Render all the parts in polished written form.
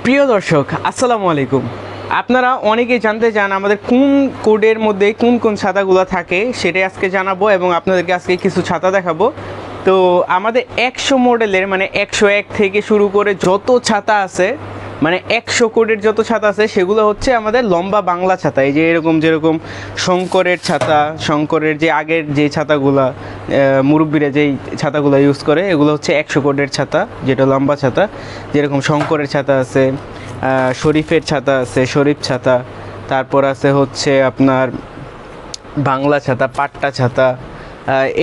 প্রিয় দর্শক আসসালামু আলাইকুম। আপনারা অনেকেই জানতে চান আমাদের কোন কোডের মধ্যে কোন কোন ছাতাগুলো থাকে, সেটাই আজকে জানাবো এবং আপনাদেরকে আজকে কিছু ছাতা দেখাবো। তো আমাদের 100 মডেলের মানে 101 থেকে শুরু করে যত ছাতা আছে, মানে 100 কোডের যত ছাতা আছে সেগুলো হচ্ছে আমাদের লম্বা বাংলা ছাতা। এই যে এরকম যেরকম শঙ্করের ছাতা, শঙ্করের যে আগের যে ছাতাগুলা মুরব্বীরা যেই ছাতাগুলো ইউজ করে, এগুলো হচ্ছে 100 কোডের ছাতা, যেটা লম্বা ছাতা। যেরকম শঙ্করের ছাতা আছে, শরীফের ছাতা আছে, শরীফ ছাতা, তারপর আছে হচ্ছে আপনার বাংলা ছাতা, পাট্টা ছাতা।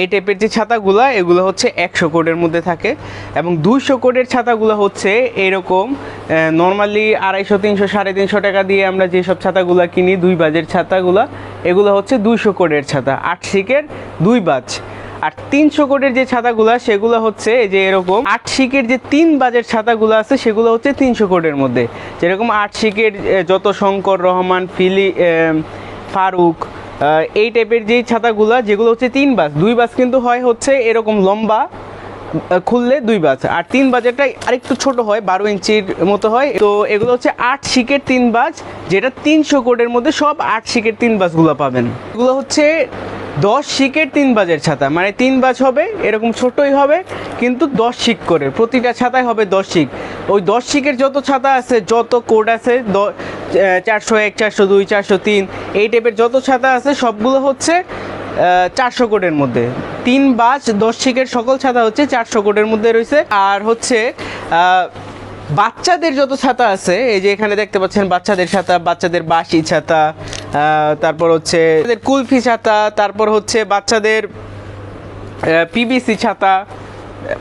এই টাইপের যে ছাতাগুলো, এগুলো হচ্ছে 100 কোডের মধ্যে থাকে। এবং 200 কোডের ছাতাগুলো হচ্ছে এরকম নর্মালি 250, 300, 350 টাকা দিয়ে আমরা যেসব ছাতাগুলো কিনি, 2 বাজের ছাতাগুলো, এগুলো হচ্ছে 200 কোডের ছাতা, 8 শিকের 2 বাজ। আর 300 কোডের যে ছাতাগুলো সেগুলো হচ্ছে এই যে এরকম 8 শিকের যে 3 বাজের ছাতাগুলো আছে, সেগুলো হচ্ছে 300 কোডের মধ্যে। যেরকম 8 শিকের যত শঙ্কর, রহমান, ফারুক, এই টাইপের যেই ছাতাগুলো, যেগুলো হচ্ছে 3 বাজ, 2 বাজ কিন্তু হয় হচ্ছে এরকম লম্বা খুললে 2 বাজ, আর 3 বাজেরটা আরেকটু ছোট হয়, 12 ইঞ্চির মতো হয়। তো এগুলো হচ্ছে 8 শিকের 3 বাজ, যেটা 300 কোডের মধ্যে সব 8 শিকের 3 বাজগুলো পাবেন। এগুলো হচ্ছে 10 শিকের 3 বাজের ছাতা, মানে 3 বাজ হবে, এরকম ছোটই হবে কিন্তু 10 শিক করে, প্রতিটা ছাতায় হবে 10 শিক। ওই 10 শিকের যত ছাতা আছে, যত কোড আছে, 401, 402, 403, এই টাইপের যত ছাতা আছে সবগুলো হচ্ছে 400 কোডের মধ্যে। 3 বাজ 10 শিকের সকল ছাতা হচ্ছে 400 কোডের মধ্যে রয়েছে। আর হচ্ছে বাচ্চাদের যত ছাতা আছে, এই যে এখানে দেখতে পাচ্ছেন বাচ্চাদের ছাতা, বাচ্চাদের বাঁশি ছাতা, তারপর হচ্ছে কুলফি ছাতা, তারপর হচ্ছে বাচ্চাদের পিভিসি ছাতা।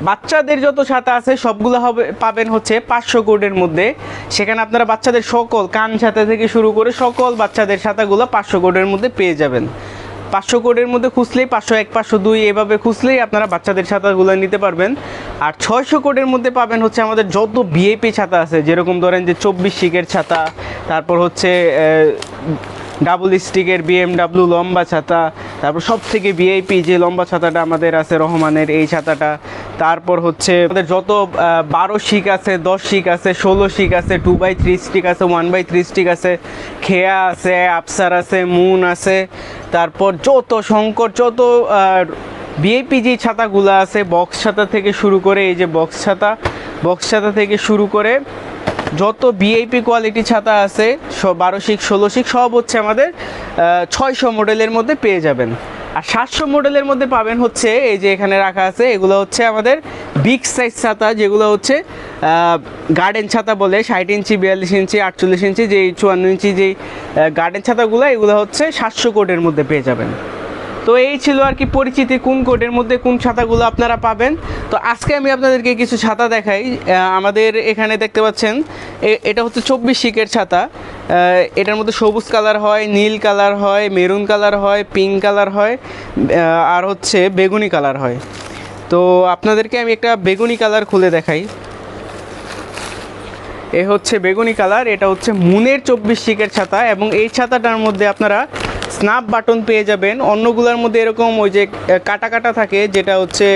বাচ্চাদের যত ছাতা আছে সবগুলো হবে পাবেন হচ্ছে 500 কোডের মধ্যে। সেখানে আপনারা বাচ্চাদের সকল কান ছাতা থেকে শুরু করে সকল বাচ্চাদের ছাতাগুলো 500 কোডের মধ্যে পেয়ে যাবেন। 500 কোডের মধ্যে খুঁজলেই 501, 502 এভাবে খুঁজলেই আপনারা বাচ্চাদের ছাতাগুলো নিতে পারবেন। আর 600 কোডের মধ্যে পাবেন হচ্ছে আমাদের যত ভিআইপি ছাতা আছে, যেরকম ধরেন যে 24 শিকের ছাতা, তারপর হচ্ছে ডাবল স্টিকের বিএমডাব্লিউ লম্বা ছাতা, তারপর সব থেকে ভিআইপি যে লম্বা ছাতাটা আমাদের আছে রহমানের, এই ছাতাটা। তারপর হচ্ছে আমাদের যত 12 শিক আছে, 10 শিক আছে, 16 শিক আছে, 2/3 স্টিক আছে, 1/3 স্টিক আছে, খেয়া আছে, আফসার আছে, মুন আছে, তারপর যত শঙ্কর, যত ভিআইপি যে ছাতাগুলো আছে, বক্স ছাতা থেকে শুরু করে, এই যে বক্স ছাতা থেকে শুরু করে যত ভিআইপি কোয়ালিটি ছাতা আছে, 12 শিক, 16 শিক, সব হচ্ছে আমাদের 600 মডেলের মধ্যে পেয়ে যাবেন। আর 700 মডেলের মধ্যে পাবেন হচ্ছে এই যে এখানে রাখা আছে, এগুলো হচ্ছে আমাদের বিগ সাইজ ছাতা, যেগুলো হচ্ছে গার্ডেন ছাতা বলে, 60 ইঞ্চি, 42 ইঞ্চি, 48 ইঞ্চি, যেই 54 ইঞ্চি যেই গার্ডেন ছাতাগুলো, এগুলো হচ্ছে 700 কোডের মধ্যে পেয়ে যাবেন। তো এই ছিল আর কি পরিচিতি, কোন কোডের মধ্যে কোন ছাতাগুলো আপনারা পাবেন। তো আজকে আমি আপনাদেরকে কিছু ছাতা দেখাই। আমাদের এখানে দেখতে পাচ্ছেন এটা হচ্ছে 24 শিকের ছাতা। এটার মধ্যে সবুজ কালার হয়, নীল কালার হয়, মেরুন কালার হয়, পিঙ্ক কালার হয়, আর হচ্ছে বেগুনি কালার হয়। তো আপনাদেরকে আমি একটা বেগুনি কালার খুলে দেখাই। এ হচ্ছে বেগুনি কালার, এটা হচ্ছে মুনের 24 শিকের ছাতা, এবং এই ছাতাটার মধ্যে আপনারা স্ন্যাপ বাটন পেয়ে যাবেন। অন্যগুলোর মধ্যে এরকম ওই যে কাটা কাটা থাকে, যেটা হচ্ছে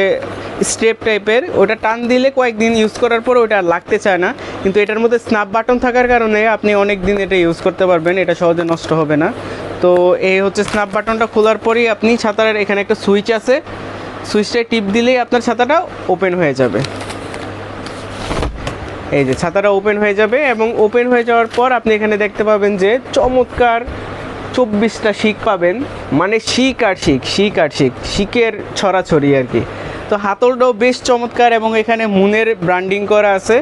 স্টেপ টাইপের, ওটা টান দিলে কয়েকদিন ইউজ করার পর ওটা আর লাগতে চায় না। কিন্তু এটার মধ্যে স্ন্যাপ বাটন থাকার কারণে আপনি অনেক দিন এটা ইউজ করতে পারবেন, এটা সহজে নষ্ট হবে না। তো এই হচ্ছে স্ন্যাপ বাটনটা খোলার পরেই আপনি ছাতার এখানে একটা সুইচ আছে, সুইচটায় টিপ দিলেই আপনার ছাতাটা ওপেন হয়ে যাবে। এই যে ছাতাটা ওপেন হয়ে যাবে, এবং ওপেন হয়ে যাওয়ার পর আপনি এখানে দেখতে পাবেন যে চমৎকার 24টা শিক পাবেন, মানে শিক আর শিক, শিক আর শিক, শিকের ছড়াছড়ি আর কি। তো হাতলটাও বেশ চমৎকার, এবং এখানে মুনের ব্র্যান্ডিং করা আছে।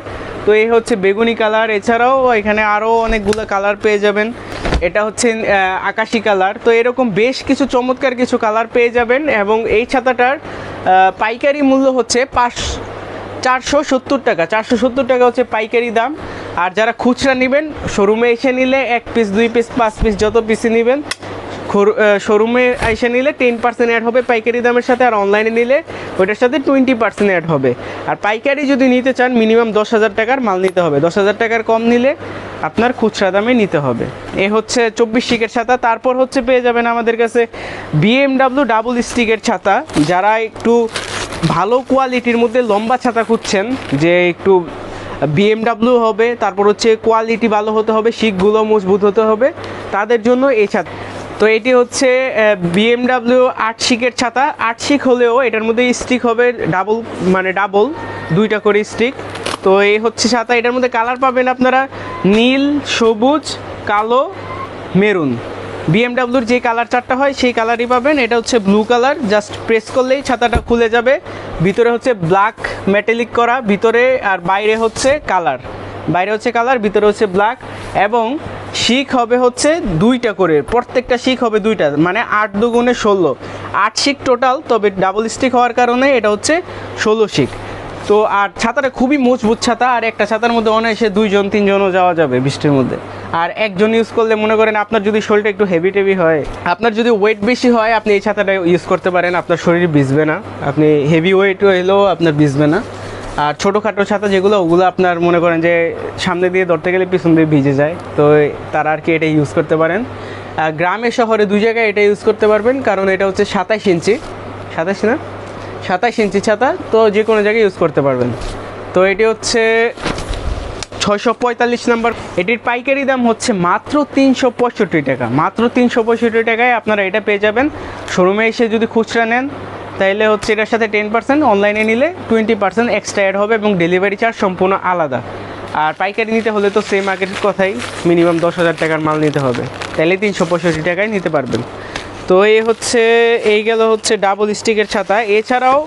তো এই হচ্ছে বেগুনি কালার, এছাড়াও এখানে আরও অনেকগুলো কালার পেয়ে যাবেন। এটা হচ্ছে আকাশি কালার। তো এরকম বেশ কিছু চমৎকার কিছু কালার পেয়ে যাবেন। এবং এই ছাতাটার পাইকারি মূল্য হচ্ছে 470 টাকা। 470 টাকা হচ্ছে পাইকারি দাম। আর যারা খুচরা নেবেন, শোরুমে এসে নিলে 1 পিস, 2 পিস, 5 পিস, যত পিসই নেবেন, শোরুমে এসে নিলে 10% অ্যাড হবে পাইকারি দামের সাথে, আর অনলাইনে নিলে ওইটার সাথে 20% অ্যাড হবে। আর পাইকারি যদি নিতে চান মিনিমাম 10,000 টাকার মাল নিতে হবে, 10,000 টাকার কম নিলে আপনার খুচরা দামে নিতে হবে। এ হচ্ছে 24 শিকের ছাতা। তারপর হচ্ছে পেয়ে যাবেন আমাদের কাছে বিএমডাব্লিউ ডাবল স্টিকের ছাতা। যারা একটু ভালো কোয়ালিটির মধ্যে লম্বা ছাতা খুঁজছেন, যে একটু BMW হবে, তারপর হচ্ছে কোয়ালিটি ভালো হতে হবে, শিকগুলো মজবুত হতে হবে, তাদের জন্য এই ছাতা। তো এটি হচ্ছে BMW 8 শিকের ছাতা। 8 শিক হলেও এটার মধ্যে স্টিক হবে ডাবল, মানে ডাবল 2টা করে স্টিক। তো এই হচ্ছে ছাতা। এটার মধ্যে কালার পাবেন আপনারা নীল, সবুজ, কালো, মেরুন। BMWর যে কালার চারটা হয় সেই কালারই পাবেন। এটা হচ্ছে ব্লু কালার, জাস্ট প্রেস করলেই ছাতাটা খুলে যাবে। ভিতরে হচ্ছে ব্ল্যাক মেটালিক করা ভিতরে, আর বাইরে হচ্ছে কালার, বাইরে হচ্ছে কালার, ভিতরে হচ্ছে ব্ল্যাক। এবং শিক হবে হচ্ছে 2টা করে, প্রত্যেকটা শিক হবে 2টা, মানে 8 দুগুণে 16, 8 শিক টোটাল। তবে ডাবল স্টিক হওয়ার কারণে এটা হচ্ছে 16 শিক। তো আর ছাতাটা খুবই মজবুত ছাতা, আর একটা ছাতার মধ্যে অনায়াসে 2জন 3জনও যাওয়া যাবে বৃষ্টির মধ্যে। আর একজন ইউজ করলে মনে করেন আপনার যদি শরীরটা একটু হেভি টেভি হয়, আপনার যদি ওয়েট বেশি হয়, আপনি এই ছাতাটা ইউজ করতে পারেন, আপনার শরীর ভিজবে না। আপনি হেভি ওয়েট হলেও আপনার ভিজবে না। আর ছোটোখাটো ছাতা যেগুলো, ওগুলো আপনার মনে করেন যে সামনে দিয়ে ধরতে গেলে পিছন দিয়ে ভিজে যায়, তো তারা আর কি এটা ইউজ করতে পারেন। গ্রামে শহরে 2 জায়গায় এটা ইউজ করতে পারবেন, কারণ এটা হচ্ছে 27 ইঞ্চি, 27 ইঞ্চি ছাতা, তো যে কোনো জায়গায় ইউজ করতে পারবেন। তো এটি হচ্ছে 645 নাম্বার। এটির পাইকারি দাম হচ্ছে মাত্র 365 টাকা, মাত্র 365 টাকায় আপনারা এটা পেয়ে যাবেন। শোরুমে এসে যদি খুচরা নেন তাহলে হচ্ছে এটার সাথে 10%, অনলাইনে নিলে 20% এক্সট্রা অ্যাড হবে এবং ডেলিভারি চার্জ সম্পূর্ণ আলাদা। আর পাইকারি নিতে হলে তো সেম আগের কথাই, মিনিমাম 10,000 টাকার মাল নিতে হবে, তাহলে 365 টাকায় নিতে পারবেন। তো এই গেল হচ্ছে ডাবল স্টিকের ছাতা। এছাড়াও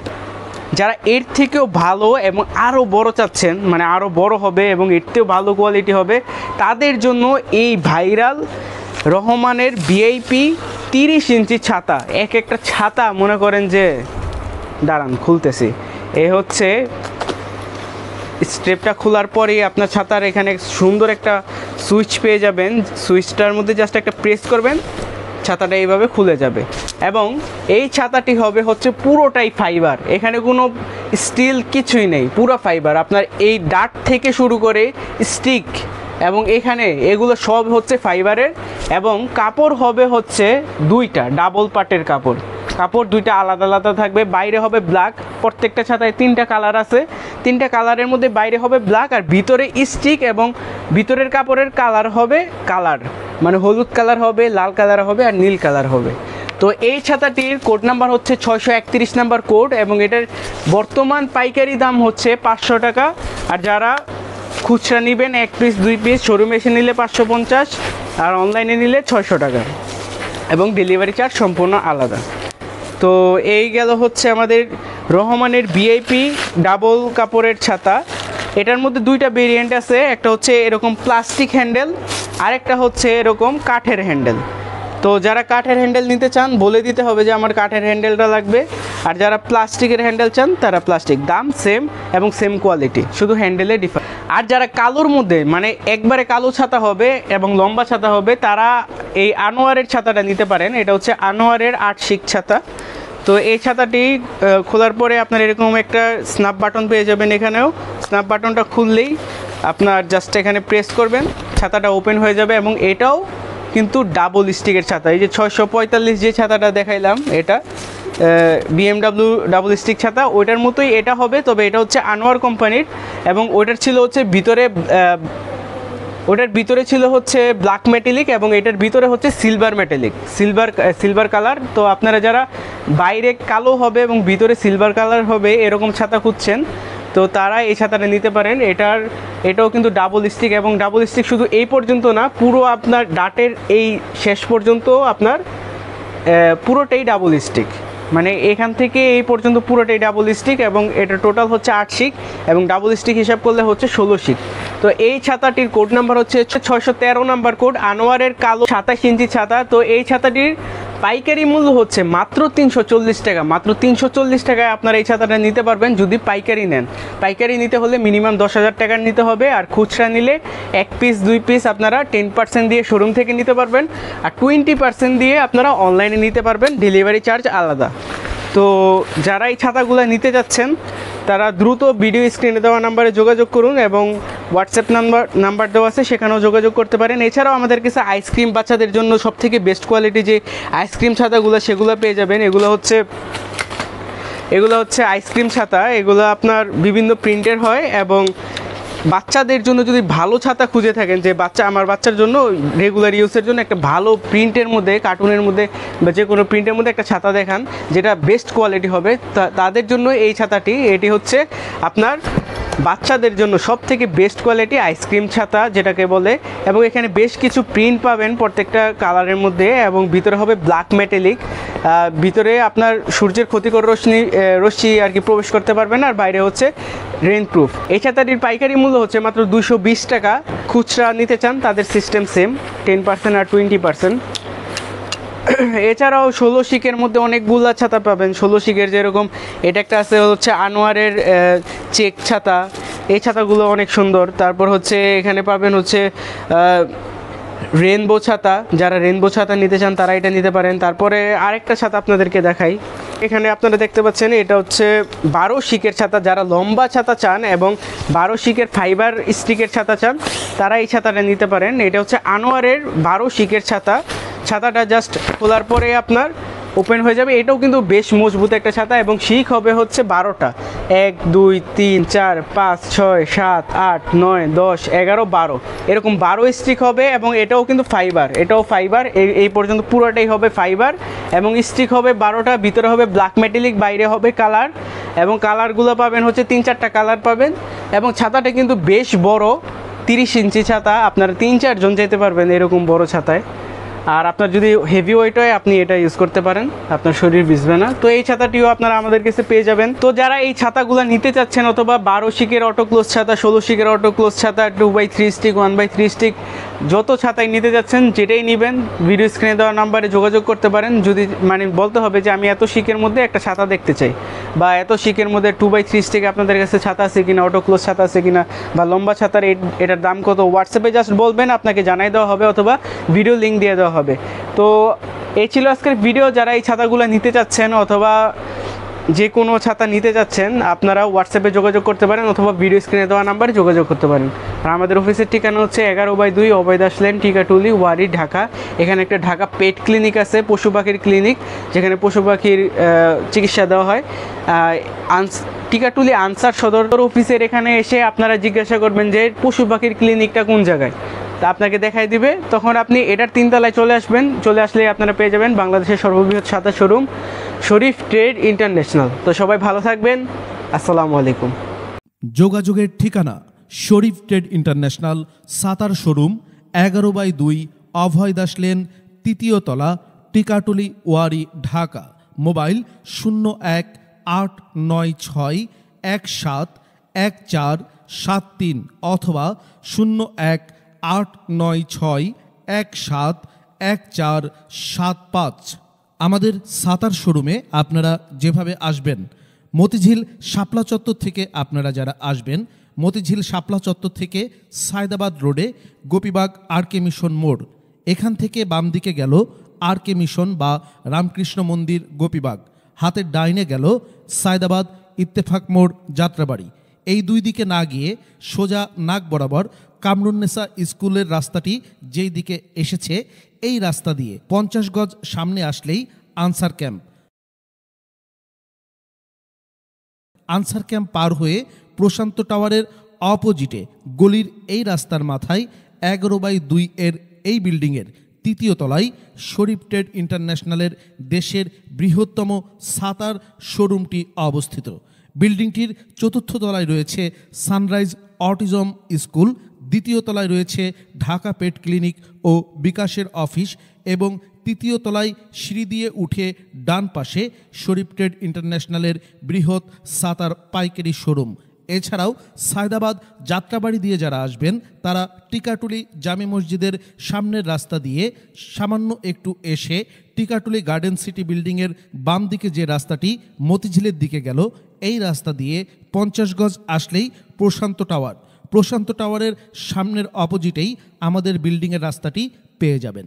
যারা এর থেকেও ভালো এবং আরও বড় চাচ্ছেন, মানে আরও বড় হবে এবং এর থেকেও ভালো কোয়ালিটি হবে, তাদের জন্য এই ভাইরাল রহমানের VIP 30 ইঞ্চি ছাতা। একটা ছাতা মনে করেন যে, দাঁড়ান খুলতেছি, হচ্ছে স্ট্রেপটা খোলার পরেই আপনার ছাতার এখানে সুন্দর একটা সুইচ পেয়ে যাবেন। সুইচটার মধ্যে জাস্ট একটা প্রেস করবেন, ছাতাটা এইভাবে খুলে যাবে। এবং এই ছাতাটি হবে হচ্ছে পুরোটাই ফাইবার, এখানে কোনো স্টিল কিছুই নেই, পুরো ফাইবার। আপনার এই ডাট থেকে শুরু করে স্টিক এবং এখানে এগুলো সব হচ্ছে ফাইবারের। এবং কাপড় হবে হচ্ছে 2টা ডাবল পার্টের কাপড়, 2টা আলাদা আলাদা থাকবে। বাইরে হবে ব্ল্যাক, প্রত্যেকটা ছাতায় 3টা কালার আছে, 3টা কালারের মধ্যে বাইরে হবে ব্ল্যাক, আর ভিতরে স্টিক এবং ভিতরের কাপড়ের কালার হবে কালার, মানে হলুদ কালার হবে, লাল কালার হবে, আর নীল কালার হবে। তো এই ছাতাটির কোড নাম্বার হচ্ছে 631 নাম্বার কোড, এবং এটার বর্তমান পাইকারি দাম হচ্ছে 500 টাকা। আর যারা খুচরা নেবেন 1 পিস 2 পিস, শোরুমে এসে নিলে 550, আর অনলাইনে নিলে 600 টাকা, এবং ডেলিভারি চার্জ সম্পূর্ণ আলাদা। তো এই গেল হচ্ছে আমাদের রহমানের VIP ডাবল কাপড়ের ছাতা। এটার মধ্যে 2টা ভেরিয়েন্ট আছে, একটা হচ্ছে এরকম প্লাস্টিক হ্যান্ডেল, আরেকটা হচ্ছে এরকম কাঠের হ্যান্ডেল। তো যারা কাঠের হ্যান্ডেল নিতে চান বলে দিতে হবে যে আমার কাঠের হ্যান্ডেলটা লাগবে, আর যারা প্লাস্টিকের হ্যান্ডেল চান তারা প্লাস্টিক, দাম সেম এবং সেম কোয়ালিটি, শুধু হ্যান্ডেলে ডিফারেন্ট। আর যারা কালোর মধ্যে, মানে একবারে কালো ছাতা হবে এবং লম্বা ছাতা হবে, তারা এই আনোয়ারের ছাতাটা নিতে পারেন। এটা হচ্ছে আনোয়ারের 8 শিক ছাতা। তো এই ছাতাটি খোলার পরে আপনার এরকম একটা স্ন্যাপ বাটন পেয়ে যাবেন। এখানেও স্ন্যাপ বাটনটা খুললেই আপনার জাস্ট এখানে প্রেস করবেন, ছাতাটা ওপেন হয়ে যাবে। এবং এটাও কিন্তু ডাবল স্টিকের ছাতা। এই যে 645 যে ছাতাটা দেখাইলাম, এটা BMW ডাবল স্টিক ছাতা, ওইটার মতোই এটা হবে, তবে এটা হচ্ছে আনোয়ার কোম্পানির। এবং ওইটার ছিল হচ্ছে ওটার ভিতরে ছিল হচ্ছে ব্ল্যাক মেটালিক, এবং এটার ভিতরে হচ্ছে সিলভার মেটালিক, সিলভার কালার। তো আপনারা যারা বাইরে কালো হবে এবং ভিতরে সিলভার কালার হবে এরকম ছাতা খুঁজছেন, তো তারা এই ছাতাটা নিতে পারেন। এটাও কিন্তু ডাবল স্টিক, এবং ডাবল স্টিক শুধু এই পর্যন্ত না, পুরো আপনার ডাটের এই শেষ পর্যন্ত আপনার পুরোটাই ডাবল স্টিক, মানে এখান থেকে এই পর্যন্ত পুরোটাই ডাবল স্টিক। এবং এটা টোটাল হচ্ছে 8 শিক, এবং ডাবল স্টিক হিসাব করলে হচ্ছে 16 শিক। তো এই ছাতাটির কোড নাম্বার হচ্ছে 613 নাম্বার কোড, আনোয়ারের কালো 27 ইঞ্চি ছাতা। তো এই ছাতাটির পাইকারি মূল্য হচ্ছে মাত্র 340 টাকা, মাত্র 340 টাকায় আপনারা এই ছাতাটা নিতে পারবেন যদি পাইকারি নেন। পাইকারি নিতে হলে মিনিমাম 10,000 টাকার নিতে হবে, আর খুচরা নিলে 1 পিস 2 পিস আপনারা 10% দিয়ে শোরুম থেকে নিতে পারবেন, আর 20% দিয়ে আপনারা অনলাইনে নিতে পারবেন, ডেলিভারি চার্জ আলাদা। তো যারা এই ছাতাগুলো নিতে যাচ্ছেন তারা দ্রুত ভিডিও স্ক্রিনে দেওয়া নাম্বারে যোগাযোগ করুন, এবং হোয়াটসঅ্যাপ নাম্বার দেওয়া আছে, সেখানেও যোগাযোগ করতে পারেন। এছাড়াও আমাদের কাছে আইসক্রিম, বাচ্চাদের জন্য সবথেকে বেস্ট কোয়ালিটি যে আইসক্রিম ছাতাগুলো, সেগুলো পেয়ে যাবেন। এগুলো হচ্ছে আইসক্রিম ছাতা, এগুলো আপনার বিভিন্ন প্রিন্টের হয়, এবং বাচ্চাদের জন্য যদি ভালো ছাতা খুঁজে থাকেন, যে আমার বাচ্চার জন্য রেগুলার ইউজের জন্য একটা ভালো প্রিন্টের মধ্যে, কার্টুনের মধ্যে বা যে কোনো প্রিন্টের মধ্যে একটা ছাতা দেখান যেটা বেস্ট কোয়ালিটি হবে, তাদের জন্য এই ছাতাটি, এটি হচ্ছে আপনার বাচ্চাদের জন্য সব থেকে বেস্ট কোয়ালিটি আইসক্রিম ছাতা যেটাকে বলে। এবং এখানে বেশ কিছু প্রিন্ট পাবেন প্রত্যেকটা কালারের মধ্যে, এবং ভিতরে হবে ব্ল্যাক মেটালিক। ভিতরে আপনার সূর্যের ক্ষতিকর রশ্মি আর কি প্রবেশ করতে পারবেন, আর বাইরে হচ্ছে রেইন প্রুফ। এই ছাতাটির পাইকারি মূল্য হচ্ছে মাত্র 220 টাকা। খুচরা নিতে চান তাদের সিস্টেম সেম, 10% আর 20%। এছাড়াও 16 শিকের মধ্যে অনেকগুলো ছাতা পাবেন। 16 শিকের যেরকম এটা একটা আছে হচ্ছে আনোয়ারের চেক ছাতা, এই ছাতাগুলো অনেক সুন্দর। তারপর হচ্ছে এখানে পাবেন হচ্ছে রেনবো ছাতা, যারা রেনবো ছাতা নিতে চান তারা এটা নিতে পারেন। তারপরে আরেকটা ছাতা আপনাদেরকে দেখাই, এখানে আপনারা দেখতে পাচ্ছেন এটা হচ্ছে 12 শিকের ছাতা। যারা লম্বা ছাতা চান এবং 12 শিকের ফাইবার স্টিকের ছাতা চান তারা এই ছাতাটা নিতে পারেন। এটা হচ্ছে আনোয়ারের 12 শিকের ছাতা। ছাতাটা জাস্ট খোলার পরে আপনার ওপেন হয়ে যাবে। এটাও কিন্তু বেশ মজবুত একটা ছাতা, এবং শিক হবে হচ্ছে 12টা, 1 2 3 4 5 6 7 8 9 10 11 12 এরকম 12 স্টিক হবে। এবং এটাও কিন্তু ফাইবার, এটাও ফাইবার, এই পর্যন্ত পুরোটাই হবে ফাইবার। এবং স্টিক হবে 12টা, ভিতরে হবে ব্ল্যাক মেটালিক, বাইরে হবে কালার। এবং কালারগুলো পাবেন হচ্ছে 3-4টা কালার পাবেন। এবং ছাতাটা কিন্তু বেশ বড়, 30 ইঞ্চি ছাতা, আপনারা 3-4 জন যেতে পারবেন এরকম বড় ছাতায়। আর আপনার যদি হেভি ওয়েট হয় আপনি এটা ইউজ করতে পারেন, আপনার শরীর ভিজবে না। তো এই ছাতাটিও আপনারা আমাদের কাছে পেয়ে যাবেন। তো যারা এই ছাতাগুলো নিতে চাচ্ছেন, অথবা 12 শিকের অটো ক্লোজ ছাতা, 16 শিকের অটো ক্লোজ ছাতা, 2x3 স্টিক, 1x3 স্টিক, যত ছাতাই নিতে যাচ্ছেন যেটাই নেবেন ভিডিও স্ক্রিনে দেওয়া নাম্বারে যোগাযোগ করতে পারেন। যদি মানে বলতে হবে যে আমি এত শিকের মধ্যে একটা ছাতা দেখতে চাই, বা এত শিকের মধ্যে 2x3 স্টিক আপনাদের কাছে ছাতা আছে কিনা, অটো ক্লোজ ছাতা আছে কিনা, বা লম্বা ছাতার এটার দাম কত, হোয়াটসঅ্যাপে জাস্ট বলবেন, আপনাকে জানাই দেওয়া হবে, অথবা ভিডিও লিঙ্ক দিয়ে দেওয়া হবে। তো এই ছিল আজকের ভিডিও। যারা এই ছাতাগুলো নিতে চাচ্ছেন অথবা যে কোনো ছাতা নিতে চাচ্ছেন আপনারা হোয়াটসঅ্যাপে যোগাযোগ করতে পারেন, অথবা ভিডিও স্ক্রিনে দেওয়া নাম্বারে যোগাযোগ করতে পারেন। আর আমাদের অফিসের ঠিকানা হচ্ছে 11/2 অভয়দাস লেন, টিকাটুলি, ওয়ারি, ঢাকা। এখানে একটা ঢাকা পেট ক্লিনিক আছে, পশু পাখির ক্লিনিক, যেখানে পশু পাখির চিকিৎসা দেওয়া হয়। টিকাটুলি আনসার সদর অফিসের এখানে এসে আপনারা জিজ্ঞাসা করবেন যে পশু পাখির ক্লিনিকটা কোন জায়গায়, তা আপনাকে দেখাই দিবে। তখন আপনি এটার 3 তলায় চলে আসবেন, চলে আসলে আপনারা পেয়ে যাবেন বাংলাদেশের সর্ববৃহৎ ছাতা শোরুম শরীফ ট্রেড ইন্টারন্যাশনাল। তো সবাই ভালো থাকবেন, আসসালামু আলাইকুম। যোগাযোগের ঠিকানা শরীফ ট্রেড ইন্টারন্যাশনাল ছাতার শোরুম, 11/2 অভয়দাস লেন, 3য় তলা, টিকাটুলি, ওয়ারি, ঢাকা। মোবাইল 01-896-171473 অথবা 01-896-171475। আমাদের ছাতার শোরুমে আপনারা যেভাবে আসবেন, মতিঝিল শাপলা চত্বর থেকে আপনারা যারা আসবেন, মতিঝিল শাপলা চত্বর থেকে সায়দাবাদ রোডে গোপীবাগ আরকে মিশন মোড়, এখান থেকে বাম দিকে গেল আরকে মিশন বা রামকৃষ্ণ মন্দির গোপীবাগ, হাতের ডাইনে গেল সায়দাবাদ ইত্তেফাক মোড় যাত্রাবাড়ি। এই দুই দিকে না গিয়ে সোজা নাক বরাবর কামরুন্নেসা স্কুলের রাস্তাটি যেই দিকে এসেছে, এই রাস্তা দিয়ে 50 গজ সামনে আসলেই আনসার ক্যাম্প। আনসার ক্যাম্প পার হয়ে প্রশান্ত টাওয়ারের অপোজিটে গলির এই রাস্তার মাথায় 11/2 এর এই বিল্ডিংয়ের 3য় তলায় শরীফ ট্রেড ইন্টারন্যাশনালের দেশের বৃহত্তম ছাতার শোরুমটি অবস্থিত। বিল্ডিংটির 4র্থ তলায় রয়েছে সানরাইজ অটিজম স্কুল, 2য় তলায় রয়েছে ঢাকা পেট ক্লিনিক ও বিকাশের অফিস, এবং 3য় তলায় সিঁড়ি দিয়ে উঠে ডান পাশে শরীফ ট্রেড ইন্টারন্যাশনালের বৃহৎ ছাতার পাইকারি শোরুম। এছাড়াও সায়দাবাদ যাত্রাবাড়ি দিয়ে যারা আসবেন তারা টিকাটুলি জামে মসজিদের সামনের রাস্তা দিয়ে সামান্য একটু এসে টিকাটুলি গার্ডেন সিটি বিল্ডিংয়ের বাম দিকে যে রাস্তাটি মতিঝিলের দিকে গেল, এই রাস্তা দিয়ে 50 গজ আসলেই প্রশান্ত টাওয়ার। প্রশান্ত টাওয়ারের সামনের অপোজিটেই আমাদের বিল্ডিংয়ের রাস্তাটি পেয়ে যাবেন।